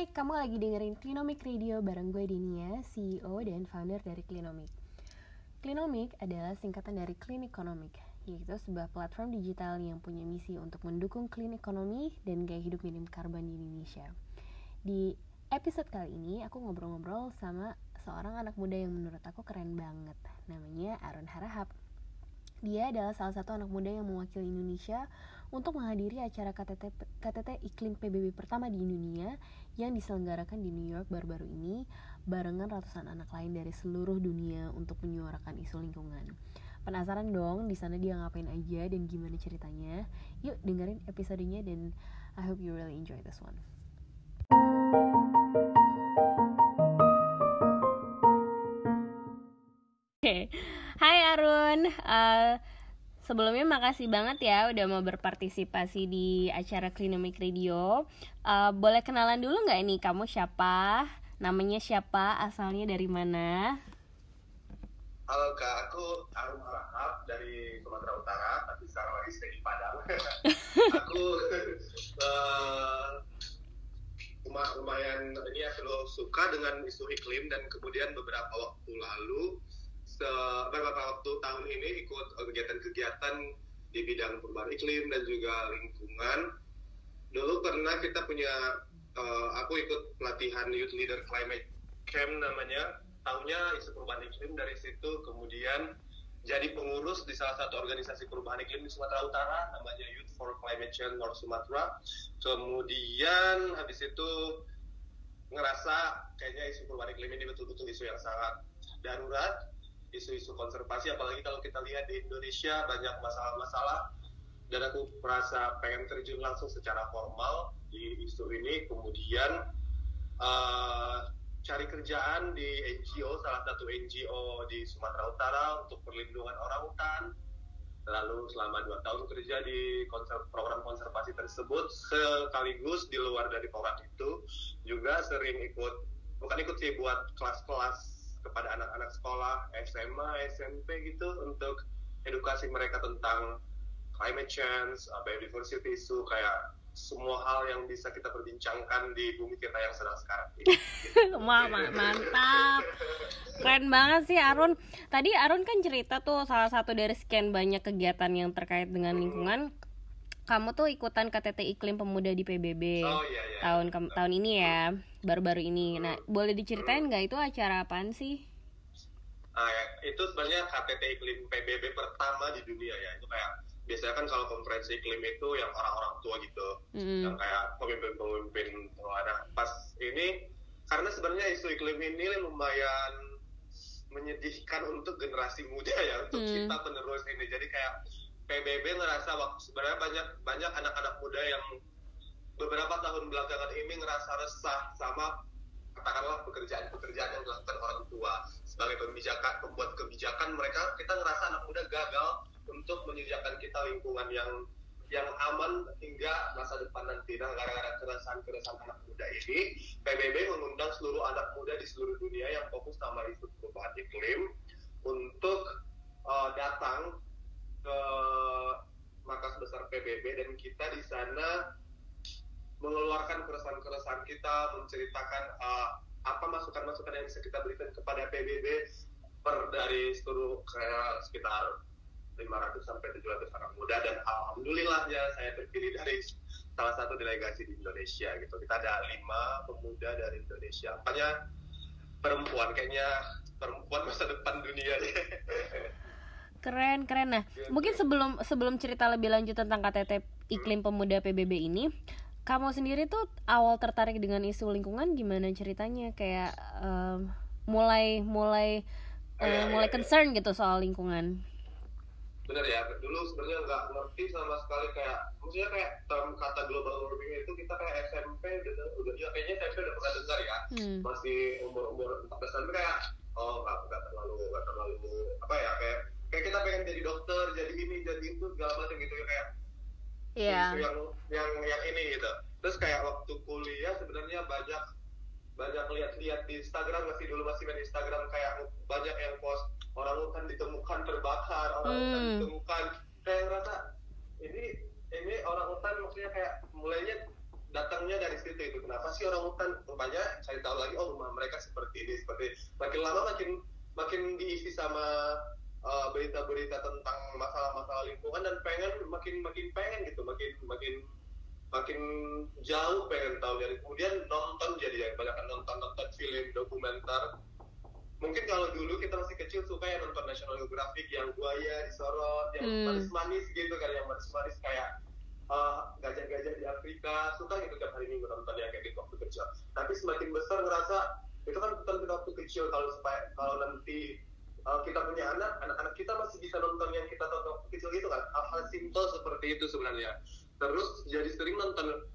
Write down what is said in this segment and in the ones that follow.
Hai, kamu lagi dengerin Clinomic Radio bareng gue Dinia, CEO dan founder dari Clinomic. Clinomic adalah singkatan dari Clean Economic, yaitu sebuah platform digital yang punya misi untuk mendukung clean economy dan gaya hidup minim karbon di Indonesia. Di episode kali ini aku ngobrol-ngobrol sama seorang anak muda yang menurut aku keren banget, namanya Arun Harahap. Dia adalah salah satu anak muda yang mewakili Indonesia untuk menghadiri acara KTT Iklim PBB pertama di dunia yang diselenggarakan di New York baru-baru ini barengan ratusan anak lain dari seluruh dunia untuk menyuarakan isu lingkungan. Penasaran dong di sana dia ngapain aja dan gimana ceritanya? Yuk dengerin episodenya dan I hope you really enjoy this one. Hai Arun, sebelumnya makasih banget ya udah mau berpartisipasi di acara Clinomic Radio. Boleh kenalan dulu nggak nih, kamu siapa? Namanya siapa? Asalnya dari mana? Halo Kak, aku Arun Harahap dari Sumatera Utara, tapi sekarang lagi stay di Padang. Aku lumayan ini ya, selalu suka dengan isu iklim dan kemudian beberapa waktu tahun ini ikut kegiatan-kegiatan di bidang perubahan iklim dan juga lingkungan. Dulu pernah kita punya, aku ikut pelatihan Youth Leader Climate Camp namanya, tahunya isu perubahan iklim. Dari situ kemudian jadi pengurus di salah satu organisasi perubahan iklim di Sumatera Utara, namanya Youth for Climate Change North Sumatra. Kemudian habis itu ngerasa kayaknya isu perubahan iklim ini betul-betul isu yang sangat darurat, isu-isu konservasi, apalagi kalau kita lihat di Indonesia banyak masalah-masalah, dan aku merasa pengen terjun langsung secara formal di isu ini. Kemudian cari kerjaan di NGO, salah satu NGO di Sumatera Utara untuk perlindungan orangutan. Lalu selama 2 tahun kerja di program konservasi tersebut, sekaligus di luar dari program itu juga sering bukan ikut sih, buat kelas-kelas kepada anak-anak sekolah SMA, SMP gitu, untuk edukasi mereka tentang climate change, biodiversity issue, kayak semua hal yang bisa kita perbincangkan di bumi kita yang sedang sekarang ini. Wah, mantap. Keren banget sih Arun. Tadi Arun kan cerita tuh salah satu dari sekian banyak kegiatan yang terkait dengan lingkungan. Kamu tuh ikutan KTT Iklim Pemuda di PBB tahun ini ya, baru-baru ini. Nah, boleh diceritain nggak itu acara apaan sih? Itu sebenarnya KTT Iklim PBB pertama di dunia ya. Itu kayak biasanya kan kalau konferensi iklim itu yang orang-orang tua gitu, yang kayak pemimpin-pemimpin tua. Nah, pas ini karena sebenarnya isu iklim ini lumayan menyedihkan untuk generasi muda ya, untuk kita penerus ini. Jadi kayak PBB ngerasa sebenarnya banyak anak-anak muda yang beberapa tahun belakangan ini ngerasa resah sama katakanlah pekerjaan yang dilakukan orang tua sebagai pembuat kebijakan. Kita ngerasa anak muda gagal untuk menyediakan kita lingkungan yang aman hingga masa depan nanti. Nah, gara-gara keresahan anak muda ini, PBB mengundang seluruh anak muda di seluruh dunia yang fokus sama isu perubahan iklim untuk datang ke markas besar PBB, dan kita di sana mengeluarkan keresahan kita, menceritakan apa masukan-masukan yang bisa kita berikan kepada PBB dari seluruh kayak sekitar 500 sampai 700 anak muda. Dan alhamdulillahnya saya terpilih dari salah satu delegasi di Indonesia gitu. Kita ada 5 pemuda dari Indonesia, apanya kayaknya perempuan masa depan dunia deh. Keren. Nah, mungkin sebelum cerita lebih lanjut tentang KTT Iklim Pemuda PBB ini, kamu sendiri tuh awal tertarik dengan isu lingkungan gimana ceritanya? Kayak mulai concern gitu soal lingkungan. Bener ya, dulu sebenarnya nggak ngerti sama sekali, maksudnya kayak term kata global warming itu kita kayak SMP udah ya, kayaknya SMP udah pernah dengar ya, masih umur 14 tahun, kayak nggak terlalu apa ya, kayak kita pengen jadi dokter, jadi ini, jadi itu, segala macam gitu ya, kayak yang ini gitu. Terus kayak waktu kuliah sebenarnya banyak lihat di Instagram, masih main Instagram, kayak banyak yang post orangutan ditemukan terbakar, orangutan ditemukan, kayak ngerasa ini orangutan maksudnya kayak mulainya datangnya dari situ itu. Kenapa sih orang hutan? Rupanya cari tahu lagi, oh rumah mereka seperti ini, seperti makin lama makin diisi sama berita-berita tentang masalah-masalah lingkungan, dan makin pengen gitu, makin jauh pengen tahu. Dari kemudian nonton, jadi banyak nonton film dokumenter. Mungkin kalau dulu kita masih kecil suka ya nonton National Geographic yang buaya disorot, yang manis-manis gitu kan, yang manis-manis kayak gajah-gajah di Afrika, suka gitu tiap hari minggu nonton yang kayak gitu waktu kecil. Tapi semakin besar ngerasa itu kan kita waktu kecil, kalau nanti kita punya anak-anak kita masih bisa nonton yang kita tonton waktu kecil gitu kan, hal-hal simple seperti itu sebenarnya. Terus jadi sering nonton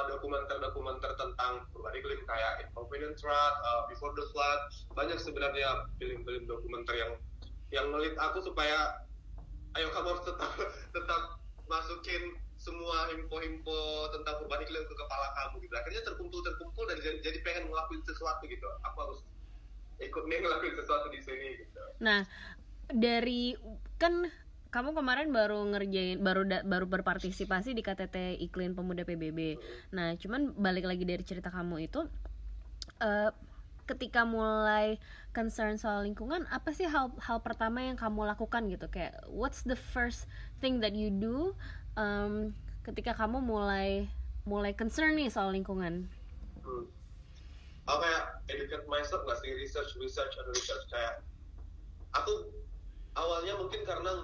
dokumenter tentang perubahan iklim kayak Inconvenient Truck, Before the Flood. Banyak sebenarnya film-film dokumenter yang ngelit aku supaya ayo kamu harus tetap masukin semua info-info tentang perubahan iklim ke kepala kamu gitu. Akhirnya terkumpul dan jadi pengen ngelakuin sesuatu gitu. Aku harus ikut ngelakuin sesuatu di sini gitu. Nah, dari kan kamu kemarin baru berpartisipasi di KTT Iklim Pemuda PBB. Nah, cuman balik lagi dari cerita kamu itu, ketika mulai concern soal lingkungan, apa sih hal pertama yang kamu lakukan gitu? Kayak what's the first thing that you do ketika kamu mulai concern nih soal lingkungan? Aku kayak educate myself nggak sih, research kayak aku awalnya mungkin karena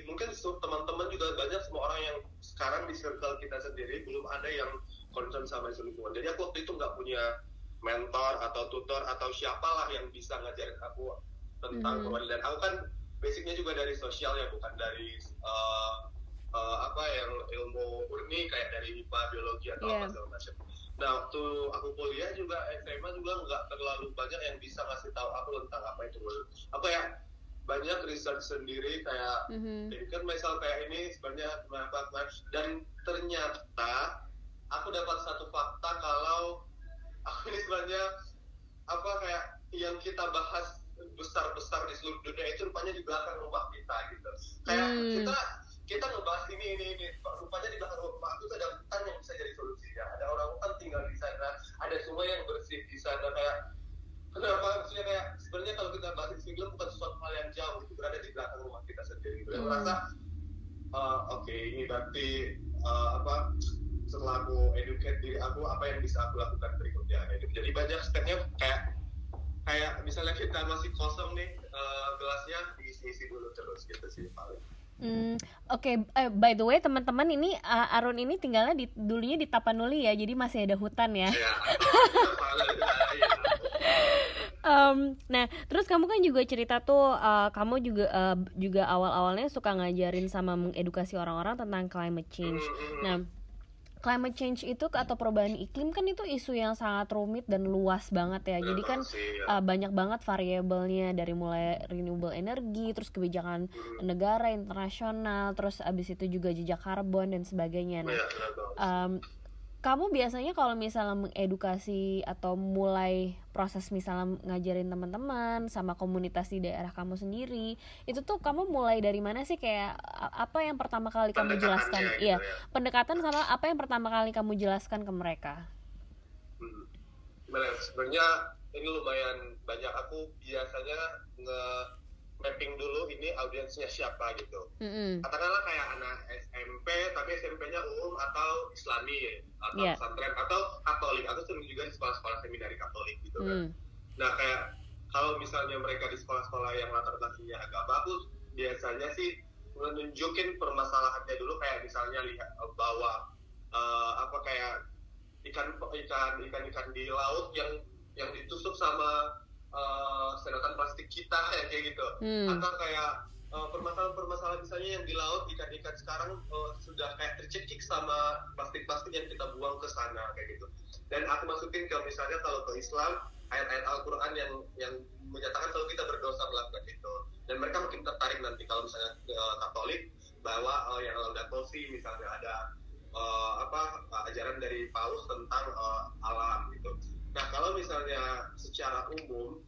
mungkin teman-teman juga banyak, semua orang yang sekarang di circle kita sendiri belum ada yang concern sama isu lingkungan. Jadi aku waktu itu nggak punya mentor atau tutor atau siapalah yang bisa ngajarin aku tentang perubahan. Dan aku kan basicnya juga dari sosial ya, bukan dari yang ilmu murni kayak dari IPA, biologi atau apa segala macam. Nah, waktu aku kuliah juga SMA juga nggak terlalu banyak yang bisa ngasih tahu aku tentang apa itu. Banyak research sendiri kayak kan misal kayak ini sebenarnya kenapa, dan ternyata aku dapat satu fakta kalau aku ini sebenarnya kayak yang kita bahas besar-besar di seluruh dunia itu rupanya di belakang rumah kita gitu. Kayak kita ngebahas ini rupanya di belakang rumah itu ada hutan yang bisa jadi solusinya, ada orang hutan tinggal di sana, ada sungai yang bersih di sana. Kayak kenapa maksudnya kayak sebenarnya kalau kita bahas isu lingkungan bukan sesuatu hal yang jauh, itu berada di belakang rumah kita sendiri. Gue merasa ini berarti setelah aku educate diri aku, apa yang bisa aku lakukan berikutnya. Jadi banyak stepnya, kayak misalnya kita masih kosong nih gelasnya, diisi dulu terus gitu sih paling. Oke. By the way teman-teman, ini Arun ini tinggalnya dulunya di Tapanuli ya, jadi masih ada hutan ya. Nah, terus kamu kan juga cerita tuh, kamu juga awal-awalnya suka ngajarin sama mengedukasi orang-orang tentang climate change. Nah, climate change itu atau perubahan iklim kan itu isu yang sangat rumit dan luas banget ya. Jadi kan banyak banget variabelnya, dari mulai renewable energy, terus kebijakan negara internasional, terus abis itu juga jejak karbon dan sebagainya. Nah, kamu biasanya kalau misalnya mengedukasi atau mulai proses misalnya ngajarin teman-teman sama komunitas di daerah kamu sendiri, itu tuh kamu mulai dari mana sih? Kayak apa yang pertama kali kamu jelaskan? Gitu ya. Pendekatan sama apa yang pertama kali kamu jelaskan ke mereka? Sebenarnya ini lumayan banyak. Aku biasanya mapping dulu ini audiensnya siapa gitu. Katakanlah kayak anak SMP, tapi SMP-nya umum atau Islami atau pesantren atau Katolik. Aku sering juga di sekolah-sekolah seminari Katolik gitu kan. Nah, kayak kalau misalnya mereka di sekolah-sekolah yang latar belakangnya agak bagus, biasanya sih menunjukin permasalahannya dulu, kayak misalnya lihat bawa kayak ikan di laut yang ditusuk sama sedotan plastik kita kayak gitu. Atau kayak permasalahan misalnya yang di laut, ikan-ikan sekarang sudah kayak tercekik sama plastik-plastik yang kita buang ke sana kayak gitu. Dan aku masukin ke misalnya kalau ke Islam, ayat-ayat Al-Quran yang menyatakan kalau kita berdosa melakukan itu. Dan mereka makin tertarik nanti. Kalau misalnya Katolik, bahwa yang Laudato Si misalnya ada ajaran dari Paus tentang alam gitu. Nah, kalau misalnya secara umum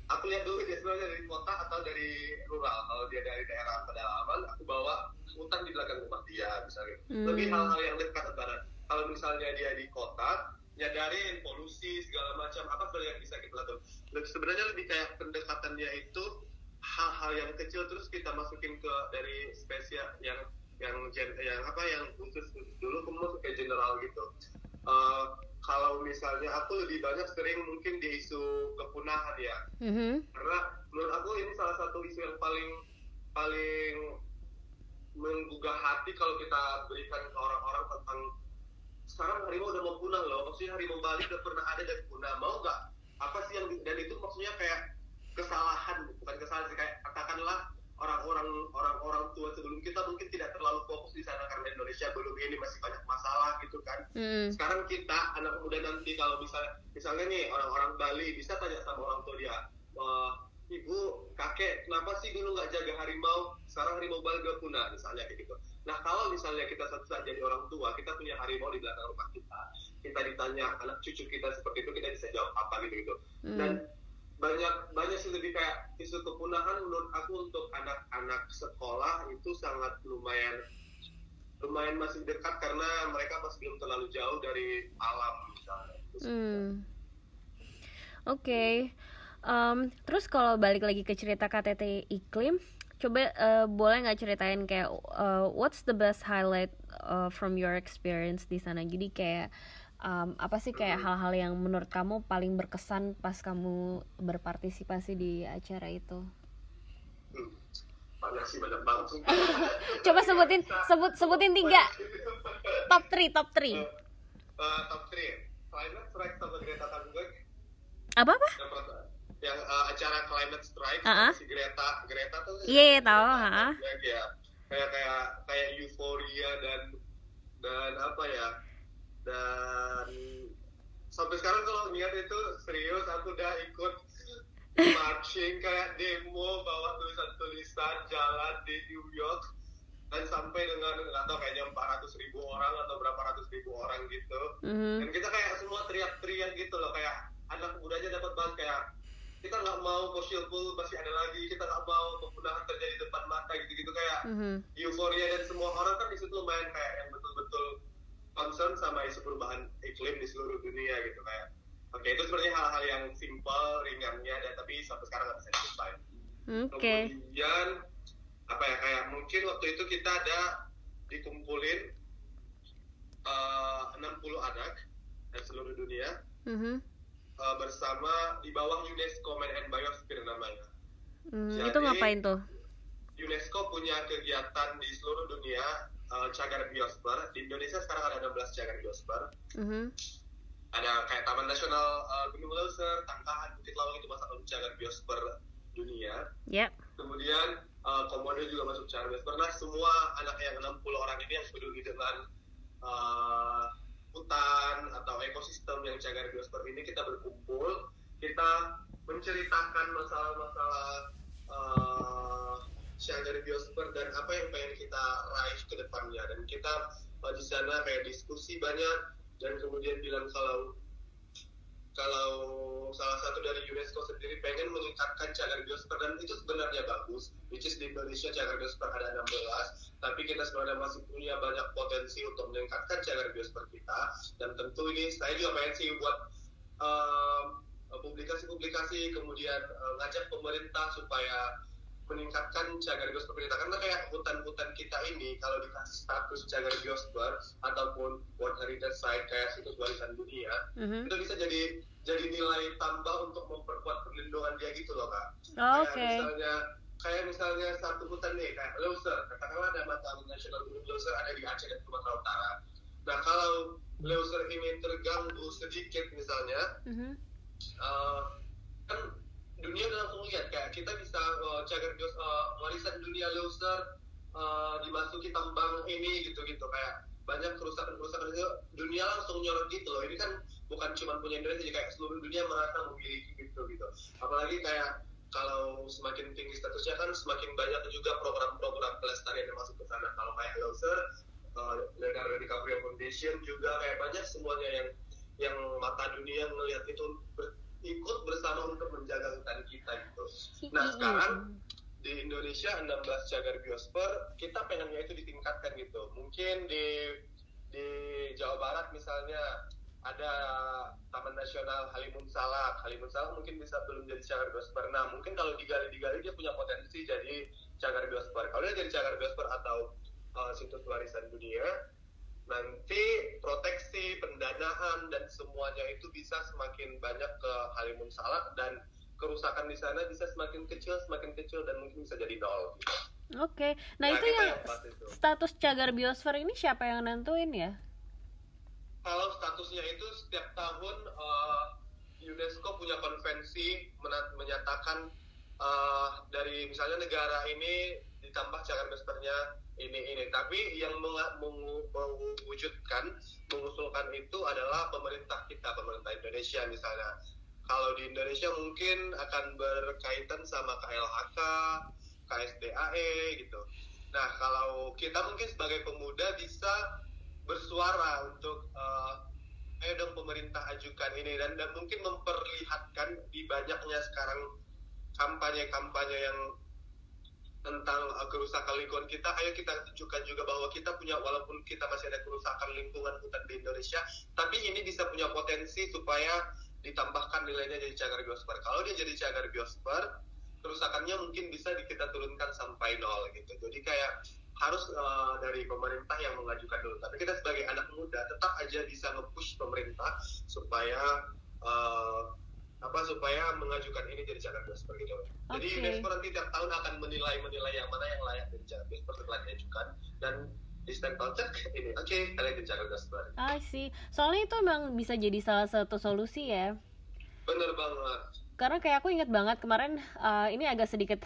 aku lihat dulu dia sebenarnya dari kota atau dari rural. Kalau dia dari daerah pedalaman, aku bawa hutan di belakang rumah dia misalnya. Lebih hal-hal yang dekat antara. Kalau misalnya dia di kota, nyadarin polusi segala macam, apa sebenarnya yang bisa kita lakukan. Sebenarnya lebih kayak pendekatannya itu hal-hal yang kecil terus kita masukin ke dari spesial yang khusus dulu aku masuk ke general gitu. Kalau misalnya aku lebih banyak sering mungkin di isu kepunahan ya, karena menurut aku ini salah satu isu yang paling menggugah hati kalau kita berikan ke orang-orang tentang sekarang harimau udah mau punah loh, maksudnya harimau Bali udah pernah ada dan punah, mau nggak apa sih yang, dan itu maksudnya kayak kesalahan, bukan kesalahan sih, kayak katakanlah orang-orang tua sebelum kita mungkin tidak terlalu fokus di sana karena Indonesia belum ini masih banyak masalah gitu kan. Sekarang kita anak muda nanti kalau misalnya nih orang-orang Bali bisa tanya sama orang tua dia, ibu, kakek, kenapa sih dulu nggak jaga harimau? Sekarang harimau Bali udah punah misalnya kayak gitu. Nah kalau misalnya kita suatu saat jadi orang tua, kita punya harimau di belakang rumah kita ditanya anak cucu kita seperti itu, kita bisa jawab apa gitu. Dan banyak sih lebih kayak isu kepunahan menurut aku untuk anak-anak sekolah itu sangat lumayan masih dekat karena mereka masih belum terlalu jauh dari alam misalnya. Oke. Terus kalau balik lagi ke cerita KTT Iklim, coba boleh nggak ceritain kayak what's the best highlight from your experience di sana? Jadi kayak apa sih kayak hal-hal yang menurut kamu paling berkesan pas kamu berpartisipasi di acara itu? Banyak banget. Coba sebutin 3. Top 3. Top 3. Climate Strike sama Greta Thunberg. Apa? Yang acara Climate Strike si Greta tuh. Iya, tahu, Kayak euforia dan apa ya? Dan sampai sekarang kalau lihat itu serius, aku udah ikut marching kayak demo, bawa tulisan-tulisan jalan di New York, dan sampai dengan nggak tahu kayaknya 400.000 orang atau berapa ratus ribu orang gitu. Dan kita kayak semua teriak-teriak gitu loh, kayak anak mudanya dapat banget kayak kita nggak mau fossil fuel masih ada lagi, kita nggak mau kepunahan terjadi depan mata gitu kayak euforia, dan semua orang kan di situ lumayan kayak yang betul-betul concern sama isu perubahan iklim di seluruh dunia gitu kayak. Oke, itu sebenarnya hal-hal yang simpel, ringannya, dan tapi sampai sekarang nggak bisa diceritain. Kemudian apa ya, kayak mungkin waktu itu kita ada dikumpulin 60 anak dari seluruh dunia bersama di bawah UNESCO Man and Biosphere namanya. Jadi, itu ngapain tuh? UNESCO punya kegiatan di seluruh dunia cagar biosfer. Di Indonesia sekarang ada 16 cagar biosfer. Ada kayak Taman Nasional Gunung Leuser, Tangkahan, Bukit Lawang, itu masuk cagar biosfer dunia. Kemudian Komodo juga masuk cagar biosfer. Nah, semua anak yang 60 orang ini yang peduli dengan hutan atau ekosistem yang cagar biosfer ini, kita berkumpul, kita menceritakan masalah-masalah cagar biosfer dan apa yang pengen kita raih ke depannya. Dan kita di sana kayak diskusi banyak, dan kemudian bilang kalau salah satu dari UNESCO sendiri pengen meningkatkan cagar biosfer, dan itu sebenarnya bagus, which is di Indonesia cagar biosfer ada 16, tapi kita sebenarnya masih punya banyak potensi untuk meningkatkan cagar biosfer kita. Dan tentu ini saya juga pengen sih buat publikasi-publikasi, kemudian ngajak pemerintah supaya meningkatkan cagar biosfer kita, karena kayak hutan-hutan kita ini kalau dikasih status cagar biosfer ataupun World Heritage Site kayak situs warisan dunia, itu bisa jadi nilai tambah untuk memperkuat perlindungan dia gitu loh Kak. Kayak misalnya satu hutan nih kayak Leuser, katakanlah ada Taman Nasional Gunung Leuser ada di Aceh dan Sumatera Utara. Nah kalau Leuser ini terganggu sedikit misalnya, kan dunia udah langsung lihat kayak kita bisa cagar warisan dunia Leuser dimasuki tambang ini gitu kayak banyak kerusakan itu, dunia langsung nyorot gitu loh. Ini kan bukan cuma punya Indonesia, kayak seluruh dunia merasa memiliki gitu. Apalagi kayak kalau semakin tinggi statusnya kan semakin banyak juga program-program pelestarian yang masuk ke sana. Kalau kayak Leuser, Leonardo DiCaprio Foundation juga kayak banyak semuanya yang mata dunia melihat itu ikut bersama untuk menjaga hutan kita gitu. Nah sekarang di Indonesia 16 cagar biosfer, kita pengennya itu ditingkatkan gitu. Mungkin di Jawa Barat misalnya ada Taman Nasional Halimun Salak. Halimun Salak mungkin bisa belum jadi cagar biosfer. Nah mungkin kalau digali dia punya potensi jadi cagar biosfer. Kalau dia jadi cagar biosfer atau situs warisan dunia, nanti proteksi, pendanaan dan semuanya itu bisa semakin banyak ke Halimun Salak dan kerusakan di sana bisa semakin kecil dan mungkin bisa jadi nol. Gitu. Oke, nah itu yang status cagar biosfer ini siapa yang nentuin ya? Kalau statusnya itu setiap tahun UNESCO punya konvensi menyatakan dari misalnya negara ini ditambah cagar biosfernya ini. Tapi yang mengusulkan itu adalah pemerintah Indonesia misalnya. Kalau di Indonesia mungkin akan berkaitan sama KLHK, KSDAE gitu. Nah, kalau kita mungkin sebagai pemuda bisa bersuara untuk ayo dong pemerintah ajukan ini dan mungkin memperlihatkan di banyaknya sekarang kampanye-kampanye yang tentang kerusakan lingkungan kita, ayo kita tunjukkan juga bahwa kita punya, walaupun kita masih ada kerusakan lingkungan hutan di Indonesia, tapi ini bisa punya potensi supaya ditambahkan nilainya jadi cagar biosfer. Kalau dia jadi cagar biosfer, kerusakannya mungkin bisa kita turunkan sampai nol gitu. Jadi kayak harus dari pemerintah yang mengajukan dulu. Tapi kita sebagai anak muda tetap aja bisa nge-push pemerintah supaya supaya mengajukan ini jadi cagar biosfer gitu. Jadi UNESCO nanti tiap tahun akan menilai yang mana yang layak jadi cagar biosfer setelah diajukan dan di stempel cek ini kalian jadi cagar biosfer. I see. Soalnya itu emang bisa jadi salah satu solusi ya. Bener banget. Karena kayak aku ingat banget kemarin, ini agak sedikit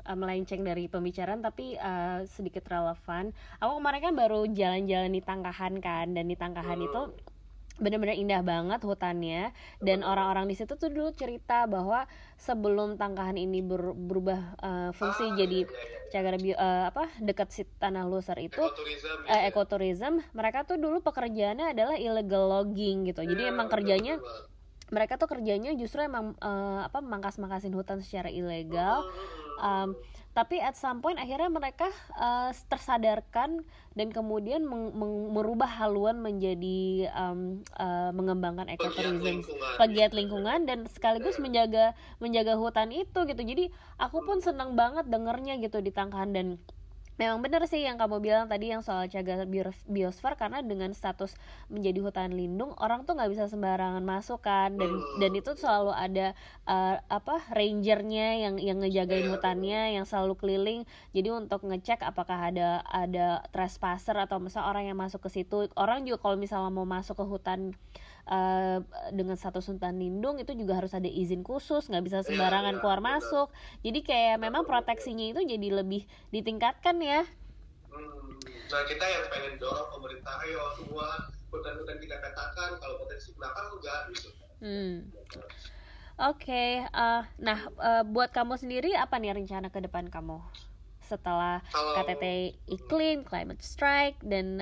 melenceng dari pembicaraan tapi sedikit relevan. Aku kemarin kan baru jalan-jalan di Tangkahan kan, dan di Tangkahan itu benar-benar indah banget hutannya, dan orang-orang di situ tuh dulu cerita bahwa sebelum Tangkahan ini berubah fungsi jadi cagar dekat si tanah loser itu ekoturism, mereka tuh dulu pekerjaannya adalah illegal logging gitu. Jadi emang kerjanya mereka tuh kerjanya justru emang mangkas-mangkasin hutan secara ilegal. Tapi at some point akhirnya mereka tersadarkan dan kemudian merubah haluan menjadi mengembangkan ekoturism, pegiat lingkungan dan sekaligus menjaga hutan itu gitu. Jadi aku pun senang banget dengernya gitu di Tangkahan, dan memang benar sih yang kamu bilang tadi yang soal cagar biosfer, karena dengan status menjadi hutan lindung orang tuh nggak bisa sembarangan masuk kan, dan itu selalu ada rangernya yang ngejagain hutannya, yang selalu keliling. Jadi untuk ngecek apakah ada trespasser atau misalnya orang yang masuk ke situ. Orang juga kalau misalnya mau masuk ke hutan dengan status hutan lindung itu juga harus ada izin khusus, nggak bisa sembarangan keluar masuk. Jadi kayak memang proteksinya itu jadi lebih ditingkatkan ya. Nah kita yang pengen dorong pemerintah, ayo semua hutan-hutan kita petakan, kalau potensi kenapa enggak gitu. Oke. Nah buat kamu sendiri apa nih rencana ke depan kamu setelah KTT Iklim, Climate Strike, dan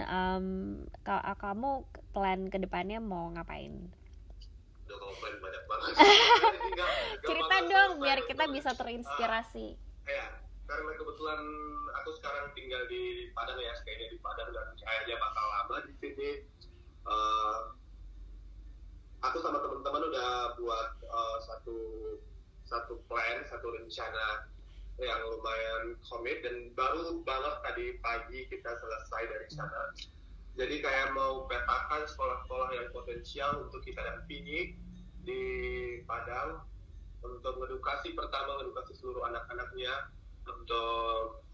kamu plan ke depannya mau ngapain? Udah kalau plan banyak banget. Cerita dong biar kita bisa terinspirasi. Karena kebetulan aku sekarang tinggal di Padang ya, kayaknya di Padang dan kayaknya bakal lama di sini. Aku sama teman-teman udah buat satu plan, satu rencana yang lumayan komit, dan baru banget tadi pagi kita selesai dari sana. Jadi kayak mau petakan sekolah-sekolah yang potensial untuk kita dampingi di Padang untuk edukasi seluruh anak-anaknya untuk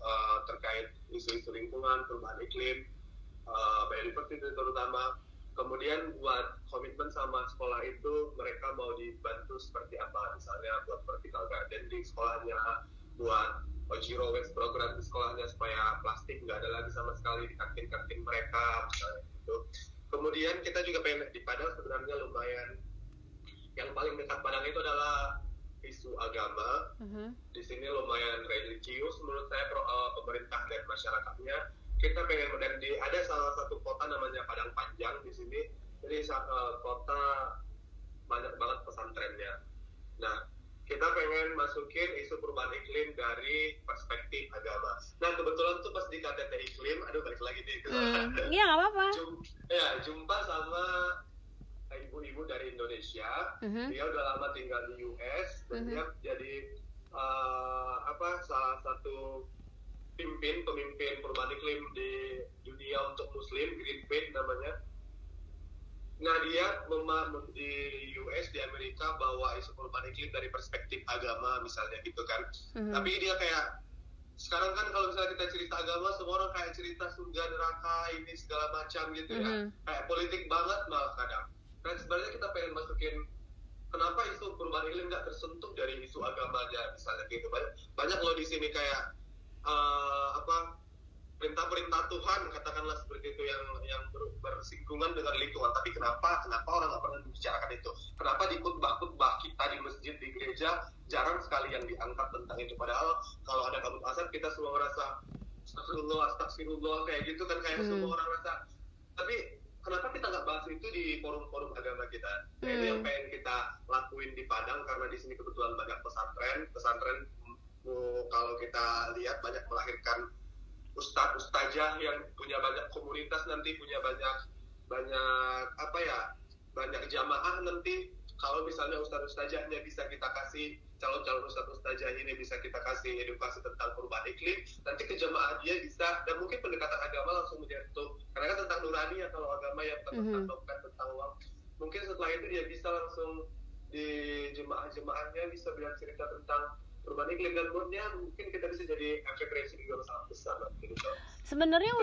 terkait isu-isu lingkungan, perubahan iklim, biodiversity terutama. Kemudian buat komitmen sama sekolah itu, mereka mau dibantu seperti apa, misalnya buat vertical garden di sekolahnya, buat zero waste program di sekolahnya supaya plastik nggak ada lagi sama sekali di kantin-kantin mereka misalnya gitu. Kemudian kita juga pengen di Padang sebenarnya lumayan, yang paling dekat Padang itu adalah isu agama. Di sini lumayan religius menurut saya, pemerintah dan masyarakatnya. Kita pengen, dan ada salah satu kota namanya Padang Panjang di sini. Jadi kota banyak banget pesantrennya. Nah, kita pengen masukin isu perubahan iklim dari perspektif agama. Nah, kebetulan tuh pas di KTT Iklim, balik lagi nih. Iya, nggak apa-apa. Jumpa sama ibu-ibu dari Indonesia. Dia udah lama tinggal di US dan dia jadi salah satu pemimpin perubahan iklim di dunia untuk Muslim, Greenpeace namanya. Nah, dia di US, di Amerika bawa isu perubahan iklim dari perspektif agama misalnya gitu kan. Tapi dia kayak sekarang kan kalau misalnya kita cerita agama, semua orang kayak cerita surga neraka ini segala macam gitu ya. Kayak politik banget malah kadang. Nah, sebenarnya kita pengen masukin kenapa isu perubahan iklim nggak tersentuh dari isu agamanya misalnya gitu. Banyak loh di sini kayak perintah-perintah Tuhan katakanlah seperti itu yang bersinggungan dengan lingkungan. Tapi kenapa orang nggak pernah membicarakan itu? Kenapa di khutbah kita di masjid, di gereja jarang sekali yang diangkat tentang itu? Padahal kalau ada kabut asap kita semua merasa astagfirullah kayak gitu kan, kayak semua orang rasa. Tapi kenapa kita nggak bahas itu di forum-forum agama kita? Itu yang pengen kita lakuin di Padang, karena di sini kebetulan banyak pesantren kalau kita lihat banyak melahirkan ustazah yang punya banyak komunitas, nanti punya banyak jamaah nanti. Kalau misalnya ustazahnya bisa kita kasih, calon-calon ustazah ini bisa kita kasih edukasi tentang perubahan iklim, nanti ke jamaah dia bisa, dan mungkin pendekatan agama langsung menyentuh, karena kan tentang nurani ya kalau agama ya, tentang dompet, tentang uang. Mungkin setelah itu dia bisa langsung di jemaah-jemaahnya bisa bilang cerita tentang perubahan iklim, dan menurutnya mungkin kita bisa jadi efek resi juga sangat besar gitu. Sebenarnya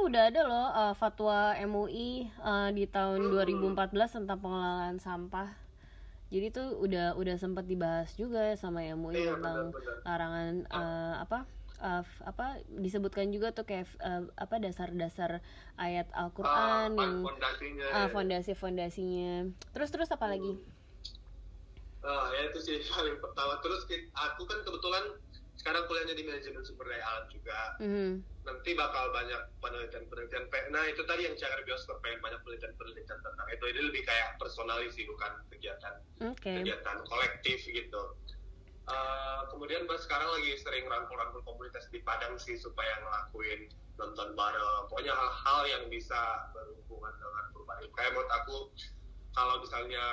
udah ada loh fatwa MUI di tahun 2014 tentang pengelolaan sampah. Jadi itu udah sempat dibahas juga sama MUI tentang larangan disebutkan juga tuh kayak dasar-dasar ayat Al-Qur'an yang fondasi-fondasinya. Terus apa lagi? Ya itu sih paling pertama. Terus aku kan kebetulan sekarang kuliahnya di manajemen sumber daya alam juga. Nanti bakal banyak penelitian. Nah itu tadi yang Cakar Bioskop, pengen banyak penelitian tentang itu. Ini lebih kayak personalis sih, bukan kegiatan kolektif gitu. Kemudian sekarang lagi sering rangkul komunitas di Padang sih, supaya ngelakuin nonton bareng. Pokoknya hal-hal yang bisa berhubungan dengan perubahan iklim. Kayak menurut aku, kalau misalnya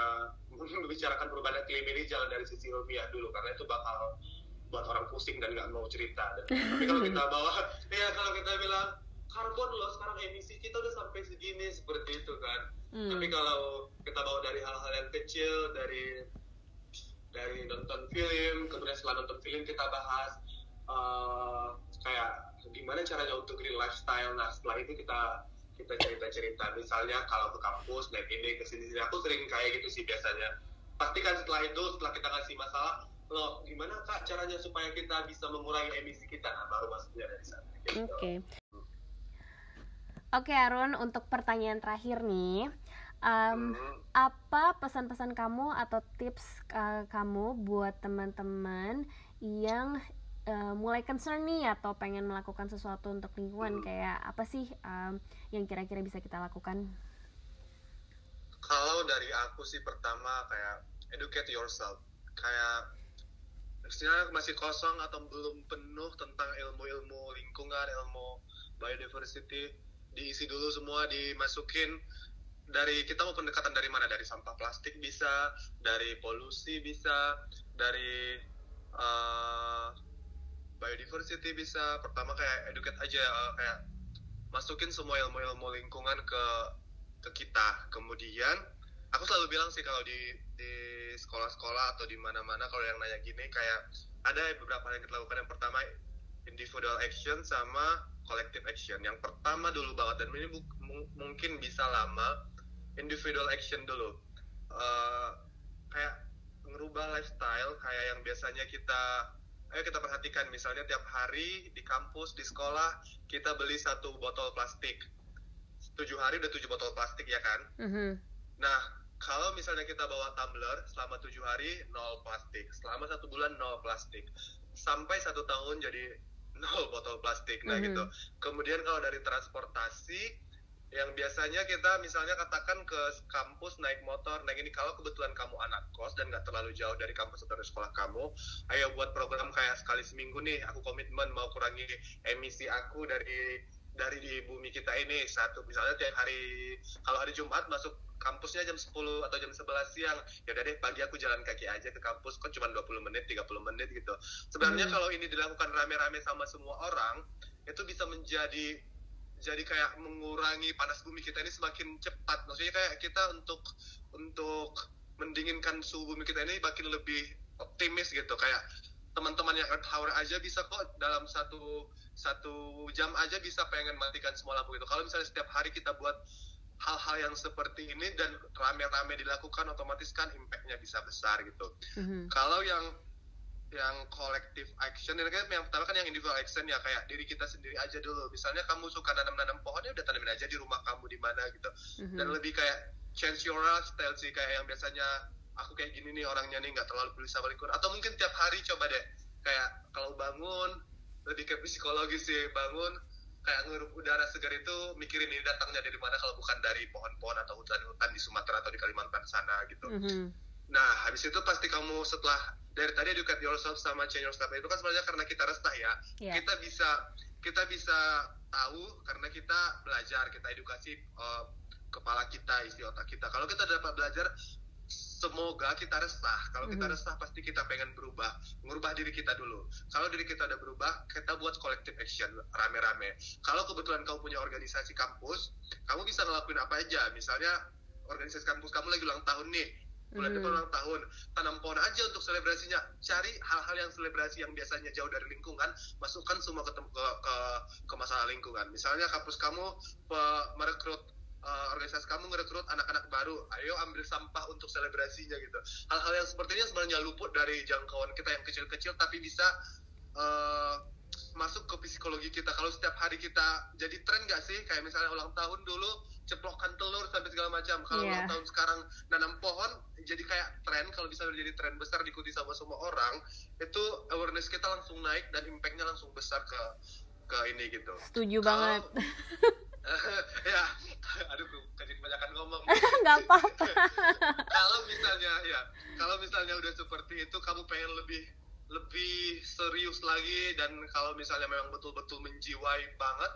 membicarakan perubahan iklim ini jangan dari sisi ilmiah dulu, karena itu bakal buat orang pusing dan nggak mau cerita. Tapi kalau kita kalau kita bilang karbon loh sekarang emisi kita udah sampai segini, seperti itu kan. Tapi kalau kita bawa dari hal-hal yang kecil, dari nonton film, kemudian setelah nonton film kita bahas kayak gimana caranya untuk green lifestyle. Nah setelah itu kita cerita-cerita, misalnya kalau ke kampus naik ini ke sini, aku sering kayak gitu sih biasanya. Pastikan setelah kita ngasih masalah, loh gimana Kak caranya supaya kita bisa mengurangi emisi kita, nah baru masuknya dari sana gitu. Oke Arun, untuk pertanyaan terakhir nih, apa pesan-pesan kamu atau tips kamu buat teman-teman yang mulai concern nih atau pengen melakukan sesuatu untuk lingkungan? Kayak apa sih yang kira-kira bisa kita lakukan? Kalau dari aku sih pertama kayak educate yourself. Kayak istilahnya masih kosong atau belum penuh tentang ilmu-ilmu lingkungan, ilmu biodiversity, diisi dulu semua, dimasukin. Dari kita mau pendekatan dari mana? Dari sampah plastik bisa, dari polusi bisa, dari biodiversity bisa. Pertama kayak educate aja, kayak masukin semua ilmu-ilmu lingkungan ke kita. Kemudian aku selalu bilang sih kalau di sekolah-sekolah atau di mana-mana kalau yang nanya gini, kayak ada beberapa hal yang kita lakukan. Yang pertama individual action sama collective action. Yang pertama dulu banget, dan ini mungkin bisa lama, individual action dulu. Kayak ngerubah lifestyle, kayak yang biasanya kita perhatikan, misalnya tiap hari di kampus, di sekolah kita beli 1 botol plastik, 7 hari udah 7 botol plastik ya kan. Nah kalau misalnya kita bawa tumbler selama 7 hari 0 plastik, selama 1 bulan 0 plastik, sampai 1 tahun jadi 0 botol plastik. Nah gitu. Kemudian kalau dari transportasi yang biasanya kita misalnya katakan ke kampus naik motor, naik ini, kalau kebetulan kamu anak kos dan nggak terlalu jauh dari kampus atau dari sekolah kamu, ayo buat program kayak sekali seminggu nih, aku komitmen mau kurangi emisi aku dari di bumi kita ini. Satu, misalnya tiap hari, kalau hari Jumat masuk kampusnya jam 10 atau jam 11 siang, ya udah deh pagi aku jalan kaki aja ke kampus, kok cuma 20 menit, 30 menit gitu. Sebenarnya kalau ini dilakukan rame-rame sama semua orang, itu bisa menjadi kayak mengurangi panas bumi kita ini semakin cepat. Maksudnya kayak kita untuk mendinginkan suhu bumi kita ini makin lebih optimis gitu. Kayak teman-teman yang Earth Hour aja bisa kok dalam satu jam aja bisa pengen matikan semua lampu gitu. Kalau misalnya setiap hari kita buat hal-hal yang seperti ini dan rame-rame dilakukan, otomatis kan impact-nya bisa besar gitu. Kalau yang collective action, yang pertama kan yang individual action ya, kayak diri kita sendiri aja dulu. Misalnya kamu suka nanam pohon, ya udah tanamin aja di rumah kamu di mana gitu. Dan lebih kayak change your lifestyle sih, kayak yang biasanya aku kayak gini nih orangnya nih, nggak terlalu peduli sama lingkungan. Atau mungkin tiap hari coba deh, kayak kalau bangun, lebih ke psikologis sih, bangun kayak ngerup udara segar itu, mikirin ini datangnya dari mana kalau bukan dari pohon-pohon atau hutan-hutan di Sumatera atau di Kalimantan sana gitu. Nah, habis itu pasti kamu setelah dari tadi educate yourself sama change yourself itu kan sebenarnya karena kita resah ya. Kita bisa tahu karena kita belajar, kita edukasi kepala kita, isi otak kita. Kalau kita dapat belajar, semoga kita resah. Kalau kita resah pasti kita pengen ngubah diri kita dulu. Kalau diri kita udah berubah, kita buat collective action rame-rame. Kalau kebetulan kamu punya organisasi kampus, kamu bisa ngelakuin apa aja. Misalnya organisasi kampus kamu lagi ulang tahun nih, bulan depan ulang tahun, tanam pohon aja untuk selebrasinya. Cari hal-hal yang selebrasi yang biasanya jauh dari lingkungan, masukkan semua ke masalah lingkungan. Misalnya kampus kamu merekrut, organisasi kamu ngerekrut anak-anak baru, ayo ambil sampah untuk selebrasinya gitu. Hal-hal yang seperti ini sebenarnya luput dari jangkauan kita yang kecil-kecil, tapi bisa masuk ke psikologi kita. Kalau setiap hari kita jadi tren nggak sih, kayak misalnya ulang tahun dulu ceplokkan telur sampai segala macam. Kalau ulang tahun sekarang nanam pohon, jadi kayak tren. Kalau bisa jadi tren besar diikuti sama semua orang, itu awareness kita langsung naik dan impact-nya langsung besar ke ini gitu. Setuju banget. Ya, aduh, kebanyakan ngomong. Nggak apa-apa. Kalau misalnya udah seperti itu, kamu pengen lebih serius lagi, dan kalau misalnya memang betul-betul menjiwai banget,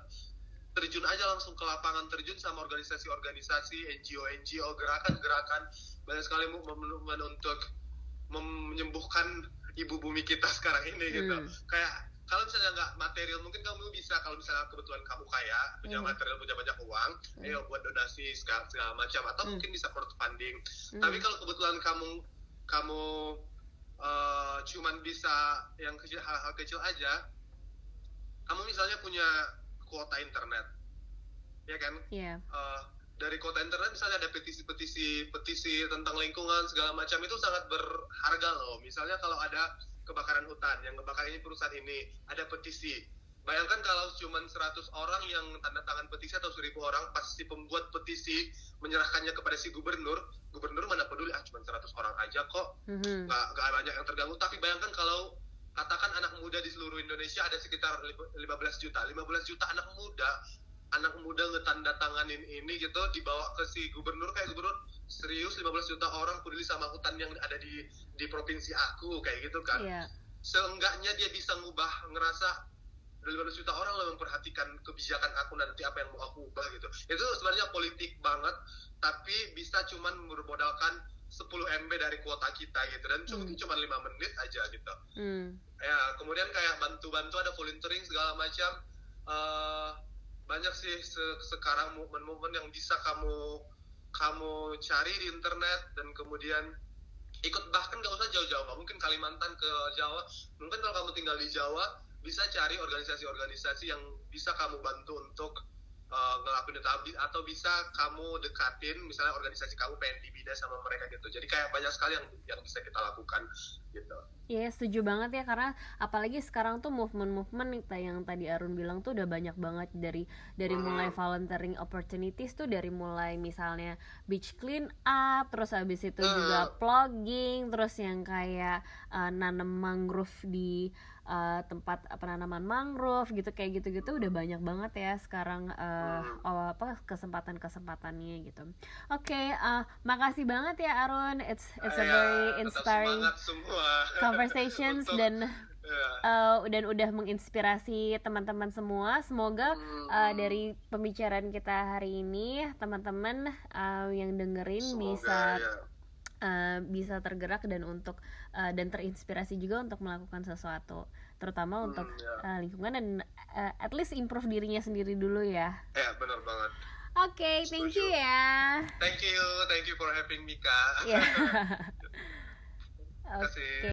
terjun aja langsung ke lapangan, terjun sama organisasi-organisasi, NGO, gerakan-gerakan. Banyak sekali movement untuk menyembuhkan ibu bumi kita sekarang ini gitu. Kayak kalau misalnya nggak material, mungkin kamu bisa, kalau misalnya kebetulan kamu kaya, punya material, punya banyak uang, ayo buat donasi segala macam, atau mungkin bisa crowdfunding. Tapi kalau kebetulan kamu cuman bisa yang kecil, hal-hal kecil aja, kamu misalnya punya kuota internet, ya kan? Dari kuota internet misalnya ada petisi tentang lingkungan segala macam, itu sangat berharga loh. Misalnya kalau ada kebakaran hutan, yang ngebakar ini perusahaan ini, ada petisi. Bayangkan kalau cuma 100 orang yang tanda tangan petisi atau 1.000 orang, pasti pembuat petisi menyerahkannya kepada si gubernur mana peduli, cuma 100 orang aja kok, nggak banyak yang terganggu. Tapi bayangkan kalau katakan anak muda di seluruh Indonesia ada sekitar 15 juta anak muda ngetanda tanganin ini gitu, dibawa ke si gubernur, kayak gubernur serius 15 juta orang peduli sama hutan yang ada di provinsi aku, kayak gitu kan. Seenggaknya dia bisa ngerasa 15 juta orang lah memperhatikan kebijakan aku nanti, apa yang mau aku ubah gitu. Itu sebenarnya politik banget, tapi bisa cuman bermodalkan 10 MB dari kuota kita gitu, dan cuma 5 menit aja gitu. Ya, kemudian kayak bantu-bantu, ada volunteering segala macam. Banyak sih sekarang movement yang bisa kamu cari di internet, dan kemudian ikut, bahkan nggak usah jauh-jauh, nggak mungkin Kalimantan ke Jawa, mungkin kalau kamu tinggal di Jawa bisa cari organisasi-organisasi yang bisa kamu bantu untuk ngelakuin itu, atau bisa kamu dekatin, misalnya organisasi kamu pengen dibina sama mereka gitu. Jadi kayak banyak sekali yang bisa kita lakukan gitu. Iya, setuju banget ya, karena apalagi sekarang tuh movement yang tadi Arun bilang tuh udah banyak banget, dari mulai volunteering opportunities tuh, dari mulai misalnya beach clean up, terus habis itu juga plugging, terus yang kayak nanam mangrove di tempat penanaman mangrove gitu, kayak gitu-gitu udah banyak banget ya sekarang kesempatan-kesempatannya gitu. Oke, makasih banget ya Arun, it's a very inspiring conversations dan udah menginspirasi teman-teman semua. Semoga dari pembicaraan kita hari ini teman-teman yang dengerin bisa tergerak dan terinspirasi juga untuk melakukan sesuatu, terutama untuk lingkungan, dan at least improve dirinya sendiri dulu ya. Ya, benar banget. Oke, thank you ya. Thank you for having me, Kak. Oke.